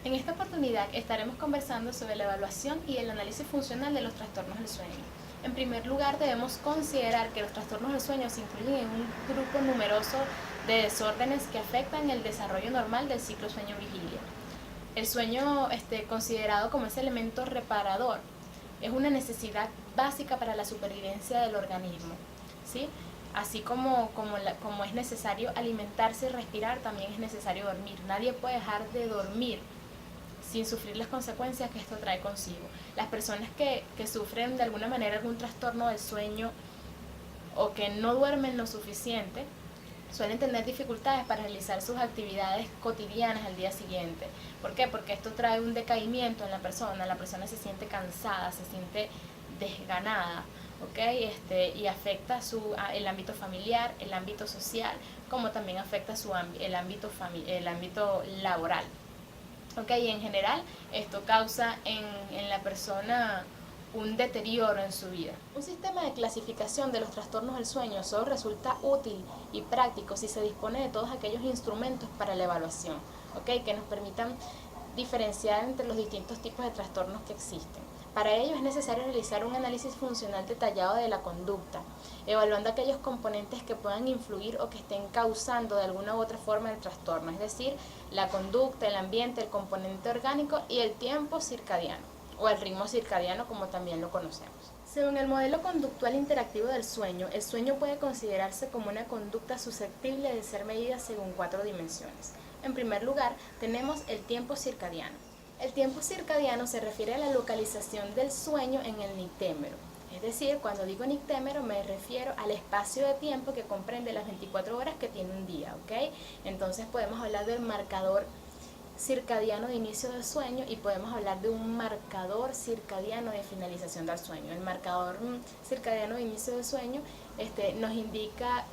En esta oportunidad estaremos conversando sobre la evaluación y el análisis funcional de los trastornos del sueño. En primer lugar, debemos considerar que los trastornos del sueño se incluyen en un grupo numeroso de desórdenes que afectan el desarrollo normal del ciclo sueño-vigilia. El sueño, considerado como ese elemento reparador, es una necesidad básica para la supervivencia del organismo, ¿sí? Así como es necesario alimentarse y respirar, también es necesario dormir. Nadie puede dejar de dormir sin sufrir las consecuencias que esto trae consigo. Las personas que sufren de alguna manera algún trastorno del sueño o que no duermen lo suficiente, suelen tener dificultades para realizar sus actividades cotidianas al día siguiente. ¿Por qué? Porque esto trae un decaimiento en la persona se siente cansada, se siente desganada, ¿ok? Y afecta el ámbito familiar, el ámbito social, como también afecta el ámbito laboral. Y en general esto causa en la persona un deterioro en su vida. Un sistema de clasificación de los trastornos del sueño solo resulta útil y práctico si se dispone de todos aquellos instrumentos para la evaluación, que nos permitan diferenciar entre los distintos tipos de trastornos que existen. Para ello es necesario realizar un análisis funcional detallado de la conducta, evaluando aquellos componentes que puedan influir o que estén causando de alguna u otra forma el trastorno, es decir, la conducta, el ambiente, el componente orgánico y el tiempo circadiano, o el ritmo circadiano como también lo conocemos. Según el modelo conductual interactivo del sueño, el sueño puede considerarse como una conducta susceptible de ser medida según 4 dimensiones. En primer lugar, tenemos el tiempo circadiano. El tiempo circadiano se refiere a la localización del sueño en el nictémero. Es decir, cuando digo nictémero me refiero al espacio de tiempo que comprende las 24 horas que tiene un día, ¿ok? Entonces podemos hablar del marcador circadiano de inicio del sueño y podemos hablar de un marcador circadiano de finalización del sueño. El marcador circadiano de inicio del sueño nos indica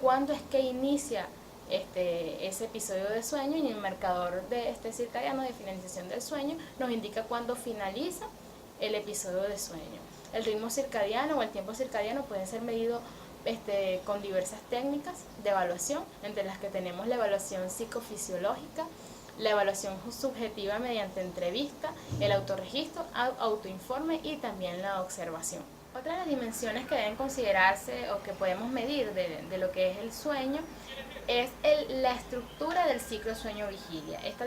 cuándo es que inicia ese episodio de sueño, y el marcador de circadiano de finalización del sueño nos indica cuándo finaliza el episodio de sueño. El ritmo circadiano o el tiempo circadiano puede ser medido con diversas técnicas de evaluación, entre las que tenemos la evaluación psicofisiológica, la evaluación subjetiva mediante entrevista, el autorregistro, autoinforme y también la observación. Otra de las dimensiones que deben considerarse o que podemos medir de lo que es el sueño es la estructura del ciclo sueño-vigilia. En esta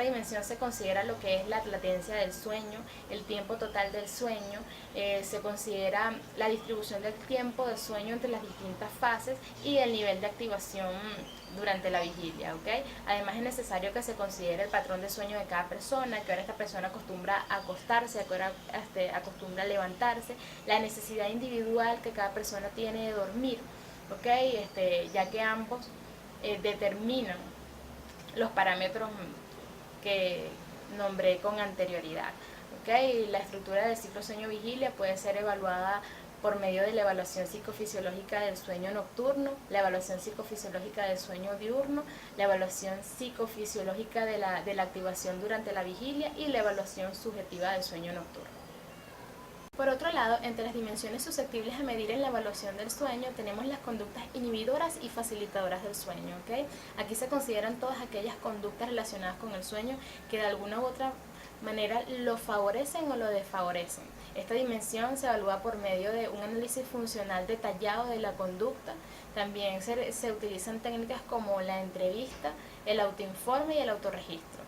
dimensión se considera lo que es la latencia del sueño, el tiempo total del sueño, se considera la distribución del tiempo de sueño entre las distintas fases y el nivel de activación durante la vigilia, ¿ok? Además es necesario que se considere el patrón de sueño de cada persona, que ahora esta persona acostumbra a acostarse, a que ahora acostumbra a levantarse, la necesidad individual que cada persona tiene de dormir, ¿ok? Ya que ambos determinan los parámetros que nombré con anterioridad. ¿Okay? La estructura del ciclo sueño-vigilia puede ser evaluada por medio de la evaluación psicofisiológica del sueño nocturno, la evaluación psicofisiológica del sueño diurno, la evaluación psicofisiológica de la activación durante la vigilia y la evaluación subjetiva del sueño nocturno. Por otro lado, entre las dimensiones susceptibles a medir en la evaluación del sueño tenemos las conductas inhibidoras y facilitadoras del sueño. ¿Okay? Aquí se consideran todas aquellas conductas relacionadas con el sueño que de alguna u otra manera lo favorecen o lo desfavorecen. Esta dimensión se evalúa por medio de un análisis funcional detallado de la conducta. También se utilizan técnicas como la entrevista, el autoinforme y el autorregistro.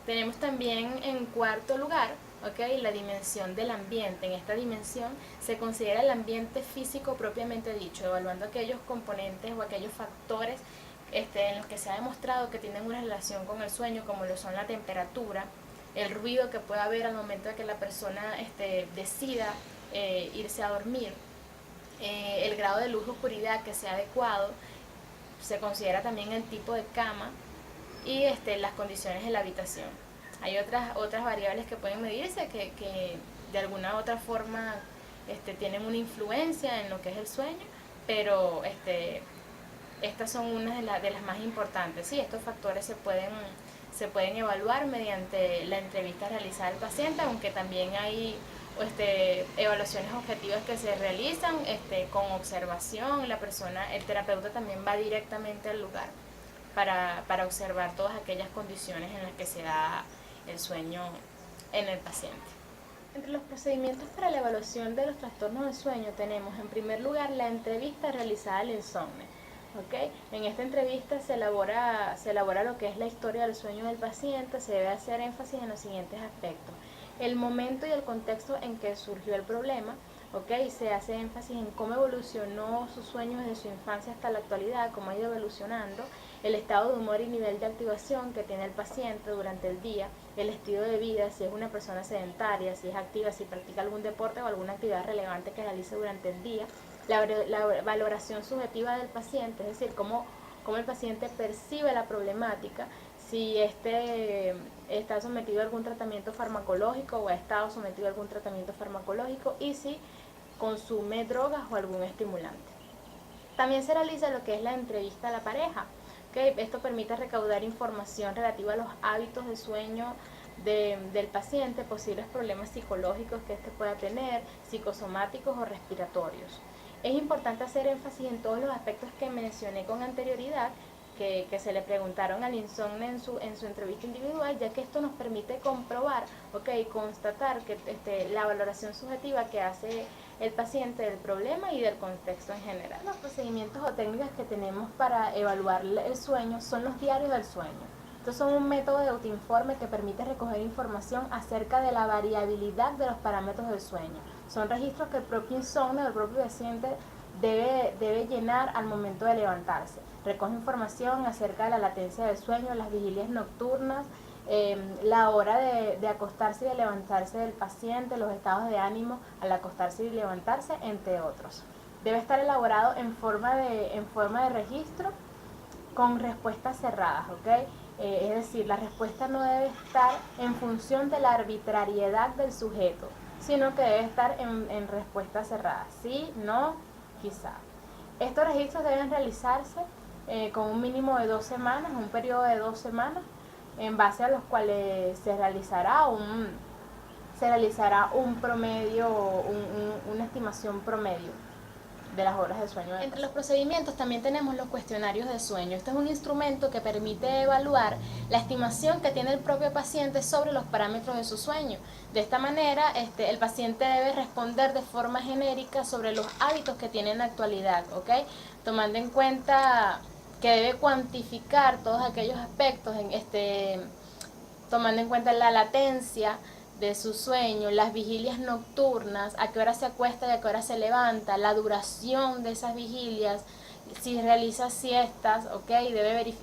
Tenemos también en cuarto lugar la dimensión del ambiente. En esta dimensión se considera el ambiente físico propiamente dicho, evaluando aquellos componentes o aquellos factores en los que se ha demostrado que tienen una relación con el sueño, como lo son la temperatura, el ruido que puede haber al momento de que la persona decida irse a dormir, el grado de luz o oscuridad que sea adecuado, se considera también el tipo de cama y las condiciones de la habitación. Hay otras variables que pueden medirse que de alguna u otra forma tienen una influencia en lo que es el sueño, pero estas son unas de las más importantes. ¿Sí? Estos factores se pueden evaluar mediante la entrevista realizada al paciente, aunque también hay evaluaciones objetivas que se realizan con observación. El terapeuta también va directamente al lugar para observar todas aquellas condiciones en las que se da el sueño en el paciente. Entre los procedimientos para la evaluación de los trastornos del sueño tenemos en primer lugar la entrevista realizada al insomne. ¿Okay? En esta entrevista se elabora lo que es la historia del sueño del paciente. Se debe hacer énfasis en los siguientes aspectos: el momento y el contexto en que surgió el problema, ¿okay? Se hace énfasis en cómo evolucionó sus sueños desde su infancia hasta la actualidad, cómo ha ido evolucionando, el estado de humor y nivel de activación que tiene el paciente durante el día, el estilo de vida, si es una persona sedentaria, si es activa, si practica algún deporte o alguna actividad relevante que realice durante el día, la valoración subjetiva del paciente, es decir, cómo el paciente percibe la problemática, si está sometido a algún tratamiento farmacológico o ha estado sometido a algún tratamiento farmacológico, y si consume drogas o algún estimulante. También se realiza lo que es la entrevista a la pareja. ¿Okay? Esto permite recaudar información relativa a los hábitos de sueño del paciente, posibles problemas psicológicos que éste pueda tener, psicosomáticos o respiratorios. Es importante hacer énfasis en todos los aspectos que mencioné con anterioridad, que se le preguntaron al insomne en su entrevista individual, ya que esto nos permite comprobar, constatar que la valoración subjetiva que hace el paciente del problema y del contexto en general. Los procedimientos o técnicas que tenemos para evaluar el sueño son los diarios del sueño. Estos son un método de autoinforme que permite recoger información acerca de la variabilidad de los parámetros del sueño. Son registros que el propio insomnio, el propio paciente debe llenar al momento de levantarse. Recoge información acerca de la latencia del sueño, las vigilias nocturnas, la hora de acostarse y de levantarse del paciente, los estados de ánimo al acostarse y levantarse, entre otros. Debe estar elaborado en forma de registro con respuestas cerradas, ¿ok? Es decir, la respuesta no debe estar en función de la arbitrariedad del sujeto, sino que debe estar en respuestas cerradas. Sí, no, quizá. Estos registros deben realizarse con un mínimo de 2 semanas, un periodo de 2 semanas, en base a los cuales se realizará un promedio, una estimación promedio de las horas de sueño. Entre los procedimientos también tenemos los cuestionarios de sueño. Este es un instrumento que permite evaluar la estimación que tiene el propio paciente sobre los parámetros de su sueño. De esta manera, el paciente debe responder de forma genérica sobre los hábitos que tiene en la actualidad, ¿ok? Tomando en cuenta que debe cuantificar todos aquellos aspectos, tomando en cuenta la latencia de su sueño, las vigilias nocturnas, a qué hora se acuesta y a qué hora se levanta, la duración de esas vigilias, si realiza siestas,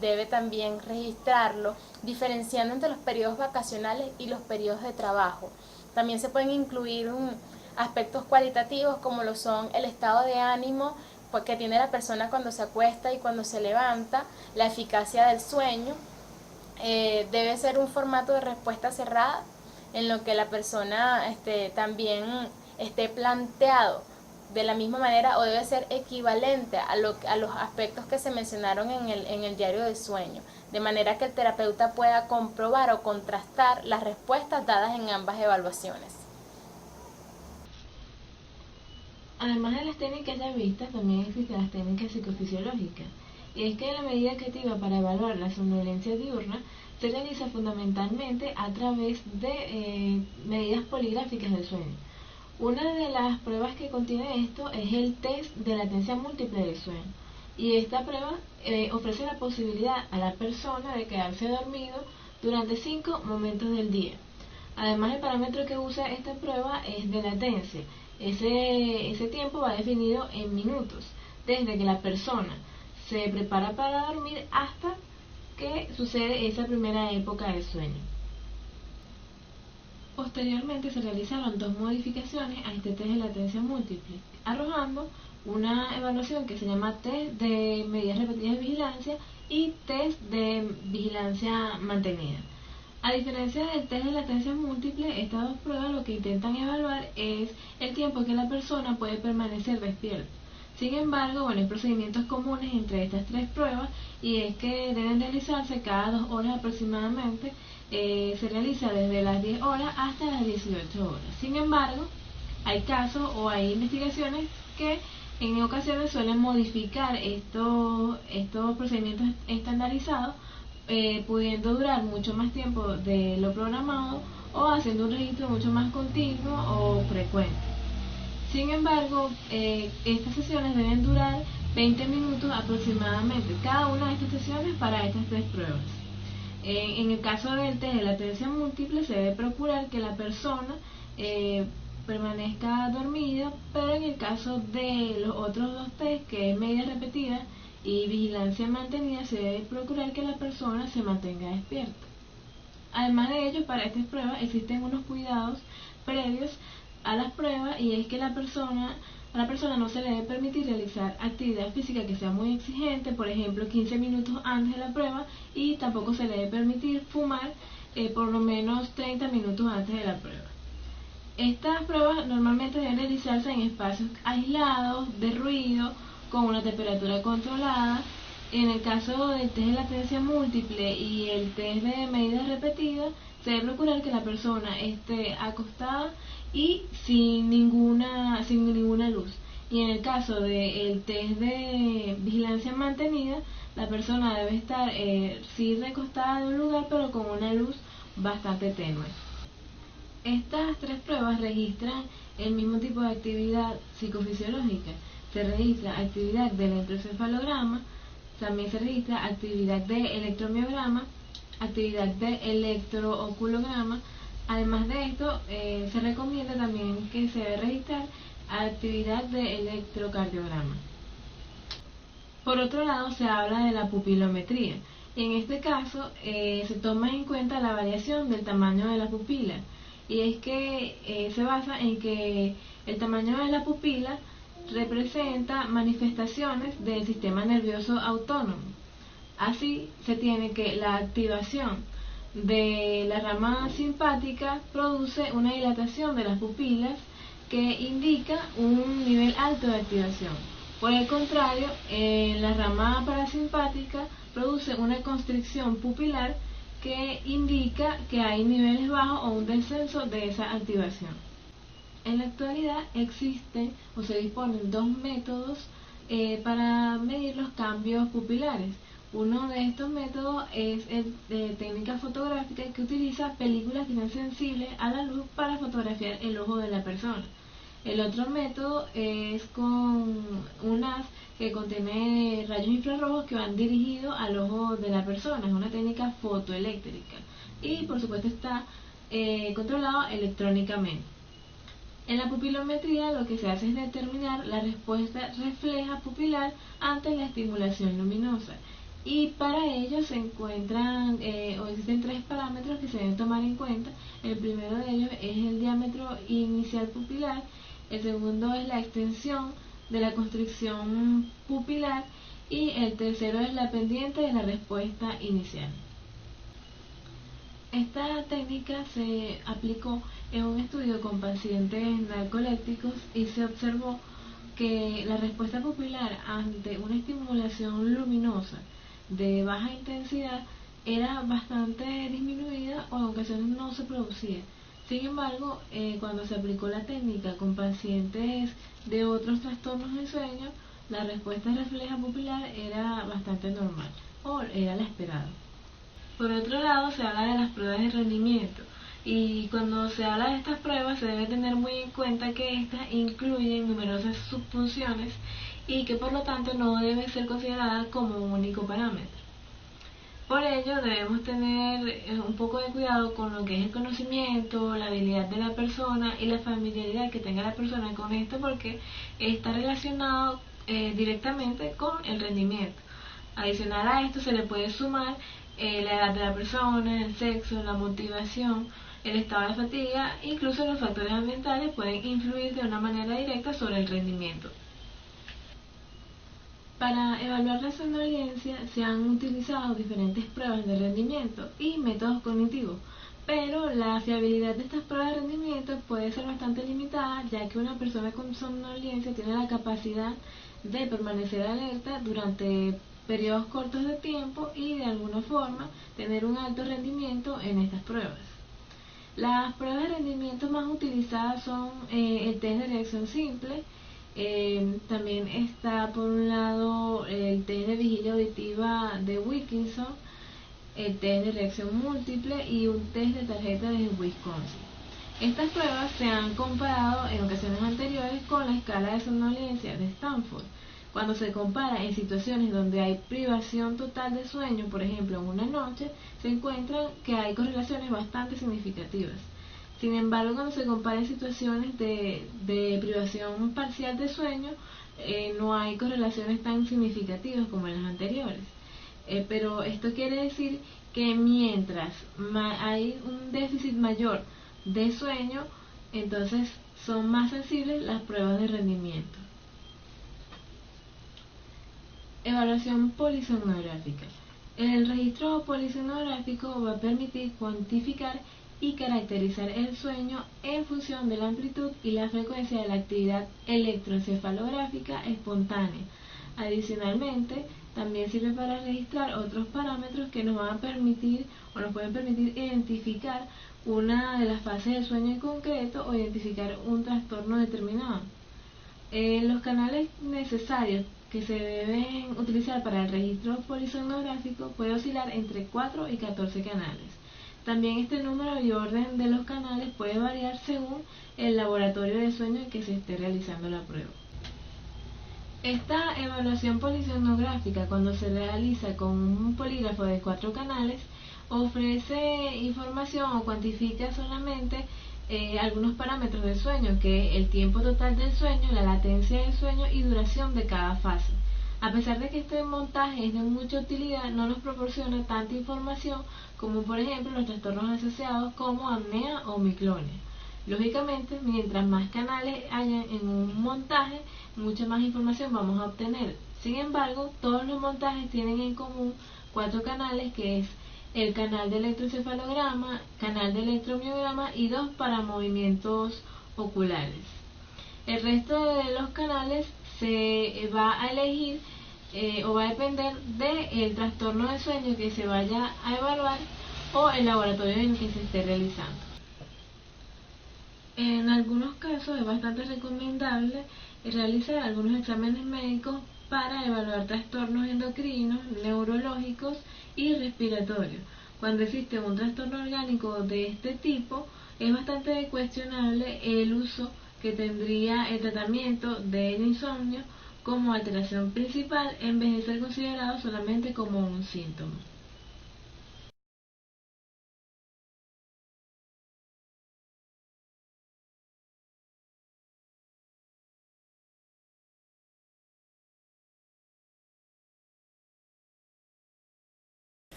debe también registrarlo, diferenciando entre los periodos vacacionales y los periodos de trabajo. También se pueden incluir aspectos cualitativos como lo son el estado de ánimo que tiene la persona cuando se acuesta y cuando se levanta, la eficacia del sueño. Debe ser un formato de respuesta cerrada, en lo que la persona también esté planteado de la misma manera o debe ser equivalente a los aspectos que se mencionaron en el diario del sueño, de manera que el terapeuta pueda comprobar o contrastar las respuestas dadas en ambas evaluaciones. Además de las técnicas ya vistas, también existen las técnicas psicofisiológicas, y es que la medida creativa para evaluar la somnolencia diurna se realiza fundamentalmente a través de medidas poligráficas del sueño. Una de las pruebas que contiene esto es el test de latencia múltiple del sueño, y esta prueba ofrece la posibilidad a la persona de quedarse dormido durante 5 momentos del día. Además, el parámetro que usa esta prueba es de latencia. Ese tiempo va definido en minutos, desde que la persona se prepara para dormir hasta que sucede esa primera época del sueño. Posteriormente se realizaron 2 modificaciones a este test de latencia múltiple, arrojando una evaluación que se llama test de medidas repetidas de vigilancia y test de vigilancia mantenida. A diferencia del test de latencia múltiple, estas 2 pruebas lo que intentan evaluar es el tiempo que la persona puede permanecer despierta. Sin embargo, hay procedimientos comunes entre estas 3 pruebas, y es que deben realizarse cada 2 horas aproximadamente. Se realiza desde las 10 horas hasta las 18 horas. Sin embargo, hay casos o hay investigaciones que en ocasiones suelen modificar estos procedimientos estandarizados, pudiendo durar mucho más tiempo de lo programado o haciendo un registro mucho más continuo o frecuente. Sin embargo, estas sesiones deben durar 20 minutos aproximadamente, cada una de estas sesiones para estas tres pruebas. En el caso del test de latencia múltiple se debe procurar que la persona permanezca dormida, pero en el caso de los otros dos test, que es medida repetida y vigilancia mantenida, se debe procurar que la persona se mantenga despierta. Además de ello, para estas pruebas existen unos cuidados previos a las pruebas, y es que a la persona no se le debe permitir realizar actividad física que sea muy exigente, por ejemplo 15 minutos antes de la prueba, y tampoco se le debe permitir fumar por lo menos 30 minutos antes de la prueba. Estas pruebas normalmente deben realizarse en espacios aislados, de ruido, con una temperatura controlada. En el caso del test de latencia múltiple y el test de medidas repetidas, se debe procurar que la persona esté acostada y sin ninguna luz. Y en el caso del test de vigilancia mantenida, la persona debe estar sí recostada en un lugar, pero con una luz bastante tenue. Estas tres pruebas registran el mismo tipo de actividad psicofisiológica. Se registra actividad del electroencefalograma, también se registra actividad de electromiograma, actividad de electrooculograma. Además de esto, se recomienda también que se debe registrar actividad de electrocardiograma. Por otro lado, se habla de la pupilometría. En este caso, se toma en cuenta la variación del tamaño de la pupila, y es que se basa en que el tamaño de la pupila representa manifestaciones del sistema nervioso autónomo. Así, se tiene que la activación de la rama simpática produce una dilatación de las pupilas que indica un nivel alto de activación. Por el contrario, la rama parasimpática produce una constricción pupilar que indica que hay niveles bajos o un descenso de esa activación. En la actualidad existen o se disponen dos métodos para medir los cambios pupilares. Uno de estos métodos es el de técnica fotográfica, que utiliza películas que son sensibles a la luz para fotografiar el ojo de la persona. El otro método es con un haz que contiene rayos infrarrojos que van dirigidos al ojo de la persona. Es una técnica fotoeléctrica y por supuesto está controlado electrónicamente. En la pupilometría lo que se hace es determinar la respuesta refleja pupilar ante la estimulación luminosa, y para ello se encuentran o existen tres parámetros que se deben tomar en cuenta. El primero de ellos es el diámetro inicial pupilar, el segundo es la extensión de la constricción pupilar y el tercero es la pendiente de la respuesta inicial. Esta técnica se aplicó en un estudio con pacientes narcolépticos y se observó que la respuesta pupilar ante una estimulación luminosa de baja intensidad era bastante disminuida o en ocasiones no se producía. Sin embargo, cuando se aplicó la técnica con pacientes de otros trastornos del sueño, la respuesta refleja pupilar era bastante normal o era la esperada. Por otro lado, se habla de las pruebas de rendimiento, y cuando se habla de estas pruebas se debe tener muy en cuenta que estas incluyen numerosas subfunciones y que por lo tanto no debe ser considerada como un único parámetro. Por ello debemos tener un poco de cuidado con lo que es el conocimiento, la habilidad de la persona y la familiaridad que tenga la persona con esto, porque está relacionado directamente con el rendimiento. Adicional a esto se le puede sumar la edad de la persona, el sexo, la motivación, el estado de fatiga, incluso los factores ambientales pueden influir de una manera directa sobre el rendimiento. Para evaluar la somnolencia se han utilizado diferentes pruebas de rendimiento y métodos cognitivos, pero la fiabilidad de estas pruebas de rendimiento puede ser bastante limitada, ya que una persona con somnolencia tiene la capacidad de permanecer alerta durante periodos cortos de tiempo y de alguna forma tener un alto rendimiento en estas pruebas. Las pruebas de rendimiento más utilizadas son el test de reacción simple, También está por un lado el test de vigilia auditiva de Wilkinson, el test de reacción múltiple y un test de tarjeta de Wisconsin. Estas pruebas se han comparado en ocasiones anteriores con la escala de somnolencia de Stanford. Cuando se compara en situaciones donde hay privación total de sueño, por ejemplo en una noche, se encuentra que hay correlaciones bastante significativas. Sin embargo, cuando se compara en situaciones de privación parcial de sueño, no hay correlaciones tan significativas como en las anteriores. Pero esto quiere decir que mientras hay un déficit mayor de sueño, entonces son más sensibles las pruebas de rendimiento. Evaluación polisomnográfica. El registro polisomnográfico va a permitir cuantificar y caracterizar el sueño en función de la amplitud y la frecuencia de la actividad electroencefalográfica espontánea. Adicionalmente, también sirve para registrar otros parámetros que nos van a permitir o nos pueden permitir identificar una de las fases del sueño en concreto o identificar un trastorno determinado. Los canales necesarios que se deben utilizar para el registro polisomnográfico puede oscilar entre 4 y 14 canales. También este número y orden de los canales puede variar según el laboratorio de sueño en que se esté realizando la prueba. Esta evaluación polisomnográfica, cuando se realiza con un polígrafo de 4 canales, ofrece información o cuantifica solamente algunos parámetros del sueño, que es el tiempo total del sueño, la latencia del sueño y duración de cada fase. A pesar de que este montaje es de mucha utilidad, no nos proporciona tanta información como por ejemplo los trastornos asociados como apnea o miclonio. Lógicamente, mientras más canales haya en un montaje, mucha más información vamos a obtener. Sin embargo, todos los montajes tienen en común 4 canales, que es el canal de electroencefalograma, canal de electromiograma y 2 para movimientos oculares. El resto de los canales se va a elegir o va a depender del trastorno de sueño que se vaya a evaluar o el laboratorio en el que se esté realizando. En algunos casos es bastante recomendable realizar algunos exámenes médicos para evaluar trastornos endocrinos, neurológicos y respiratorios. Cuando existe un trastorno orgánico de este tipo, es bastante cuestionable el uso que tendría el tratamiento del insomnio como alteración principal en vez de ser considerado solamente como un síntoma.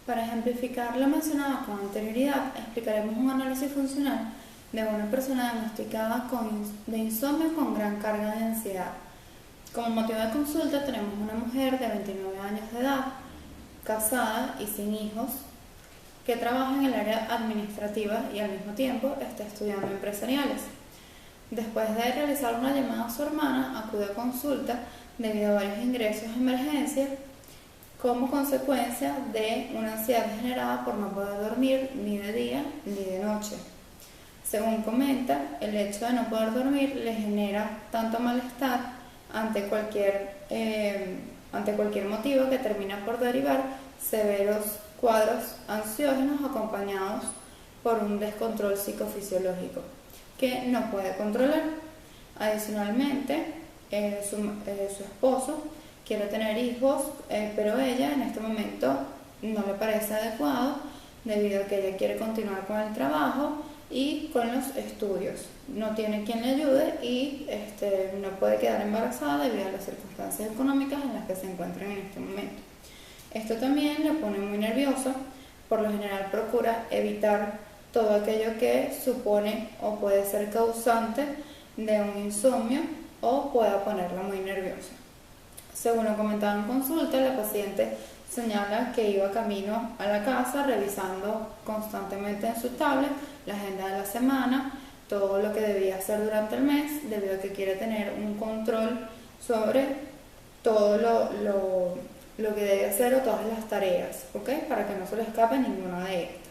Para ejemplificar lo mencionado con anterioridad, explicaremos un análisis funcional de una persona diagnosticada de insomnio con gran carga de ansiedad. Como motivo de consulta tenemos una mujer de 29 años de edad, casada y sin hijos, que trabaja en el área administrativa y al mismo tiempo está estudiando empresariales. Después de realizar una llamada a su hermana, acude a consulta debido a varios ingresos de emergencia como consecuencia de una ansiedad generada por no poder dormir ni de día ni de noche. Según comenta, el hecho de no poder dormir le genera tanto malestar ante cualquier motivo que termina por derivar severos cuadros ansiógenos acompañados por un descontrol psicofisiológico que no puede controlar. Adicionalmente, su esposo quiere tener hijos, pero ella en este momento no le parece adecuado debido a que ella quiere continuar con el trabajo y con los estudios. No tiene quien le ayude y no puede quedar embarazada debido a las circunstancias económicas en las que se encuentran en este momento. Esto también la pone muy nerviosa, por lo general procura evitar todo aquello que supone o puede ser causante de un insomnio o pueda ponerla muy nerviosa. Según lo comentado en consulta, la paciente señala que iba camino a la casa revisando constantemente en su tablet la agenda de la semana, todo lo que debía hacer durante el mes, debido a que quiere tener un control sobre todo lo que debe hacer o todas las tareas, ¿okay? Para que no se le escape ninguna de estas.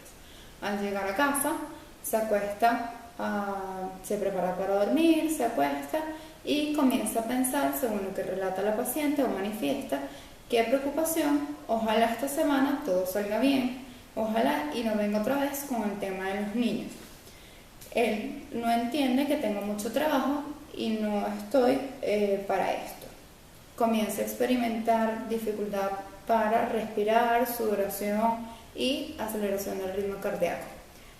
Al llegar a casa, se acuesta, se prepara para dormir, se acuesta y comienza a pensar, según lo que relata la paciente o manifiesta, qué preocupación, ojalá esta semana todo salga bien, ojalá y no venga otra vez con el tema de los niños. Él no entiende que tengo mucho trabajo y no estoy para esto. Comienza a experimentar dificultad para respirar, sudoración y aceleración del ritmo cardíaco.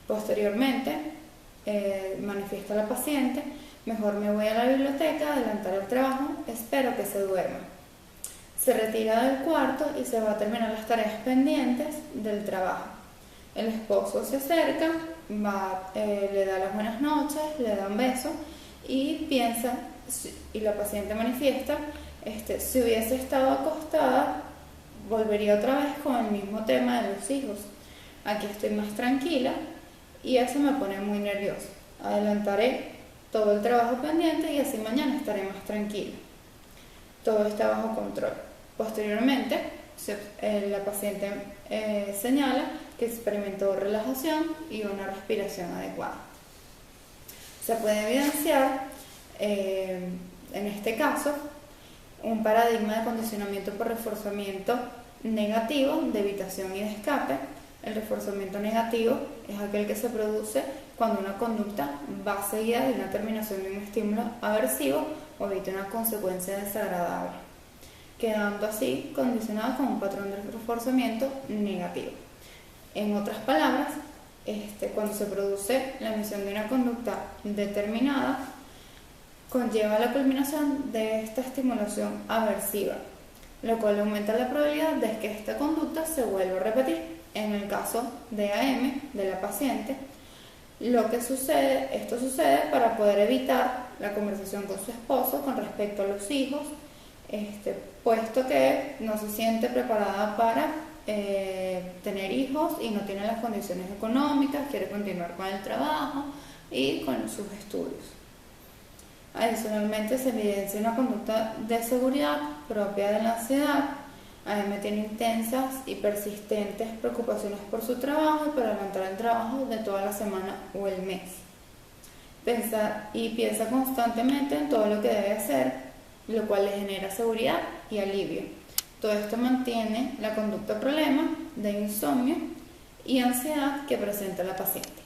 Posteriormente, manifiesta la paciente: mejor me voy a la biblioteca, adelantar el trabajo, espero que se duerma. Se retira del cuarto y se va a terminar las tareas pendientes del trabajo. El esposo se acerca, le da las buenas noches, le da un beso y piensa, y la paciente manifiesta, si hubiese estado acostada, volvería otra vez con el mismo tema de los hijos. Aquí estoy más tranquila y eso me pone muy nerviosa. Adelantaré todo el trabajo pendiente y así mañana estaré más tranquila. Todo está bajo control. Posteriormente, la paciente señala que experimentó relajación y una respiración adecuada. Se puede evidenciar, en este caso, un paradigma de condicionamiento por reforzamiento negativo de evitación y de escape. El reforzamiento negativo es aquel que se produce cuando una conducta va seguida de una terminación de un estímulo aversivo o evita una consecuencia desagradable, quedando así condicionado con un patrón de reforzamiento negativo. En otras palabras, cuando se produce la emisión de una conducta determinada, conlleva la culminación de esta estimulación aversiva, lo cual aumenta la probabilidad de que esta conducta se vuelva a repetir. En el caso de AM, de la paciente, esto sucede para poder evitar la conversación con su esposo con respecto a los hijos, puesto que no se siente preparada para tener hijos y no tiene las condiciones económicas, quiere continuar con el trabajo y con sus estudios. Adicionalmente, se evidencia una conducta de seguridad propia de la ansiedad. AM tiene intensas y persistentes preocupaciones por su trabajo y por adelantar el trabajo de toda la semana o el mes. Piensa constantemente en todo lo que debe hacer, lo cual le genera seguridad y alivio. Todo esto mantiene la conducta problema de insomnio y ansiedad que presenta la paciente.